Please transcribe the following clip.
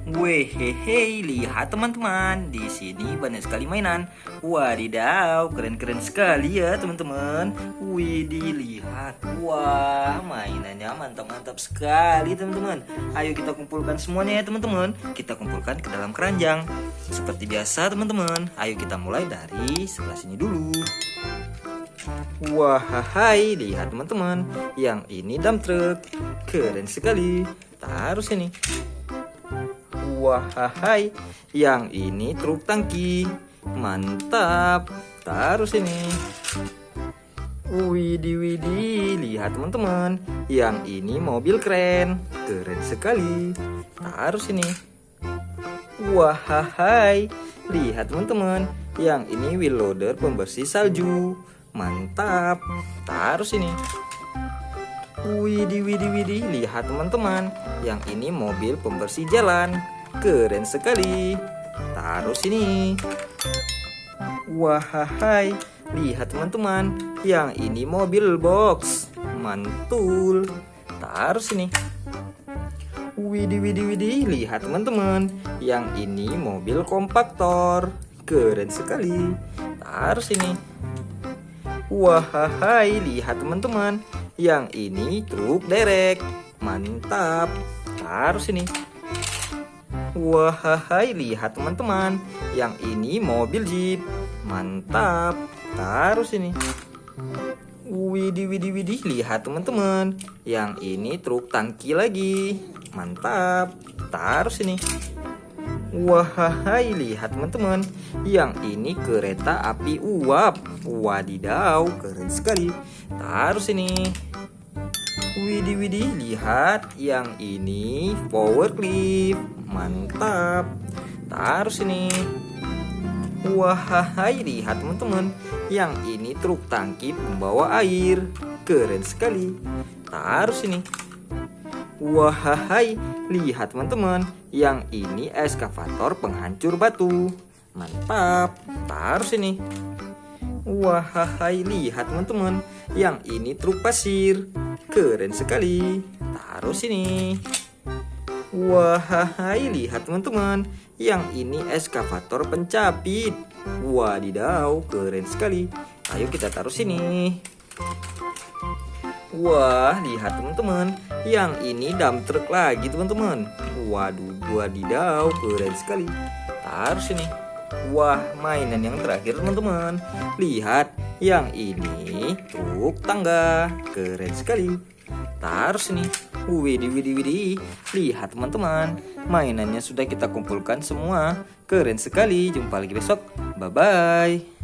Wehehe, lihat teman-teman, di sini banyak sekali mainan. Wadidaw, keren-keren sekali ya teman-teman. Widih, lihat. Wah, mainannya mantap-mantap sekali teman-teman. Ayo kita kumpulkan semuanya ya teman-teman. Kita kumpulkan ke dalam keranjang. Seperti biasa teman-teman, ayo kita mulai dari sebelah sini dulu. Wah, hai, lihat teman-teman. Yang ini dump truck. Keren sekali. Taruh sini. Wah, hai, yang ini truk tangki. Mantap. Taruh sini. Widih, widih, lihat teman-teman. Yang ini mobil keren. Keren sekali. Taruh sini. Wah, hai, lihat teman-teman. Yang ini wheel loader pembersih salju. Mantap. Taruh sini. Widih, widih, widih, lihat teman-teman. Yang ini mobil pembersih jalan. Keren sekali. Taruh sini. Wah, hai, lihat teman-teman. Yang ini mobil box. Mantul. Taruh sini. Widih, widih, widih, lihat teman-teman. Yang ini mobil kompaktor. Keren sekali. Taruh sini. Wah, hai, lihat teman-teman. Yang ini truk derek. Mantap. Taruh sini. Wah, hai, lihat teman-teman. Yang ini mobil jeep. Mantap. Taruh sini. Widih, widih, widih, lihat teman-teman. Yang ini truk tangki lagi. Mantap. Taruh sini. Wah, hai, lihat teman-teman. Yang ini kereta api uap. Wadidaw, keren sekali. Taruh sini. Widih, widih, lihat. Yang ini power clip. Mantap. Taruh sini. Wah, hai, lihat teman-teman. Yang ini truk tangki pembawa air. Keren sekali. Taruh sini. Wah, hai, lihat teman-teman. Yang ini eskavator penghancur batu. Mantap. Taruh sini. Wah, hai, lihat teman-teman. Yang ini truk pasir. Keren sekali. Taruh sini. Wah, hai, lihat teman-teman. Yang ini eskavator pencapit. Wadidaw, keren sekali. Ayo kita taruh sini. Wah, lihat teman-teman. Yang ini dump truck lagi teman-teman. Waduh, wadidaw, keren sekali. Taruh sini. Wah, mainan yang terakhir teman-teman. Lihat, yang ini truk tangga. Keren sekali. Taruh sini. Widih, widih, widih. Lihat teman-teman. Mainannya sudah kita kumpulkan semua. Keren sekali. Jumpa lagi besok. Bye-bye.